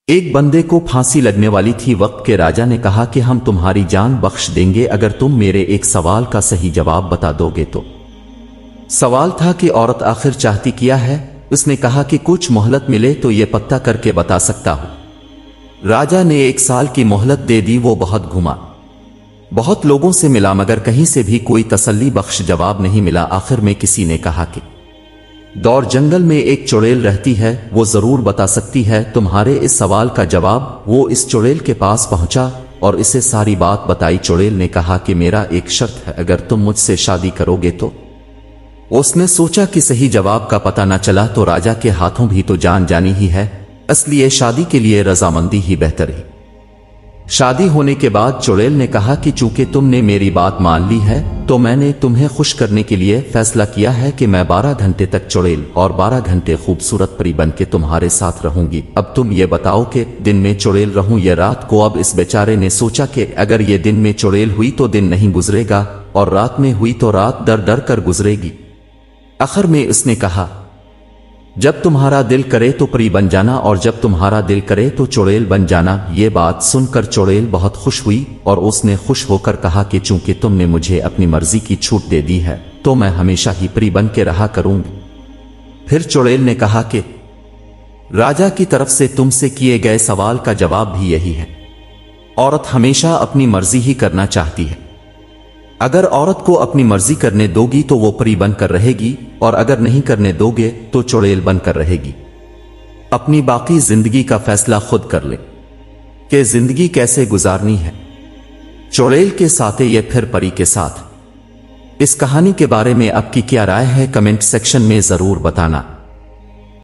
ایک بندے کو پھانسی لگنے والی تھی۔ وقت کے راجا نے کہا کہ ہم تمہاری جان بخش دیں گے اگر تم میرے ایک سوال کا صحیح جواب بتا دو گے تو۔ سوال تھا کہ عورت آخر چاہتی کیا ہے؟ اس نے کہا کہ کچھ مہلت ملے تو یہ پتہ کر کے بتا سکتا ہوں۔ راجا نے 1 سال کی مہلت دے دی۔ وہ بہت گھوما، بہت لوگوں سے ملا، مگر کہیں سے بھی کوئی تسلی بخش جواب نہیں ملا۔ آخر میں کسی نے کہا کہ دور جنگل میں ایک چڑیل رہتی ہے، وہ ضرور بتا سکتی ہے تمہارے اس سوال کا جواب۔ وہ اس چڑیل کے پاس پہنچا اور اسے ساری بات بتائی۔ چڑیل نے کہا کہ میرا ایک شرط ہے، اگر تم مجھ سے شادی کرو گے تو۔ اس نے سوچا کہ صحیح جواب کا پتہ نہ چلا تو راجا کے ہاتھوں بھی تو جان جانی ہی ہے، اس لیے شادی کے لیے رضامندی ہی بہتر ہے۔ شادی ہونے کے بعد چڑیل نے کہا کہ چونکہ تم نے میری بات مان لی ہے تو میں نے تمہیں خوش کرنے کے لیے فیصلہ کیا ہے کہ میں 12 گھنٹے تک چڑیل اور 12 گھنٹے خوبصورت پری بن کے تمہارے ساتھ رہوں گی۔ اب تم یہ بتاؤ کہ دن میں چڑیل رہوں یا رات کو؟ اب اس بیچارے نے سوچا کہ اگر یہ دن میں چڑیل ہوئی تو دن نہیں گزرے گا، اور رات میں ہوئی تو رات ڈر ڈر کر گزرے گی۔ آخر میں اس نے کہا جب تمہارا دل کرے تو پری بن جانا، اور جب تمہارا دل کرے تو چڑیل بن جانا۔ یہ بات سن کر چڑیل بہت خوش ہوئی اور اس نے خوش ہو کر کہا کہ چونکہ تم نے مجھے اپنی مرضی کی چھوٹ دے دی ہے تو میں ہمیشہ ہی پری بن کے رہا کروں گی۔ پھر چڑیل نے کہا کہ راجا کی طرف سے تم سے کیے گئے سوال کا جواب بھی یہی ہے، عورت ہمیشہ اپنی مرضی ہی کرنا چاہتی ہے۔ اگر عورت کو اپنی مرضی کرنے دو گی تو وہ پری بن کر رہے گی، اور اگر نہیں کرنے دو گے تو چڑیل بن کر رہے گی۔ اپنی باقی زندگی کا فیصلہ خود کر لے کہ زندگی کیسے گزارنی ہے، چڑیل کے ساتھ یا پھر پری کے ساتھ۔ اس کہانی کے بارے میں آپ کی کیا رائے ہے کمنٹ سیکشن میں ضرور بتانا۔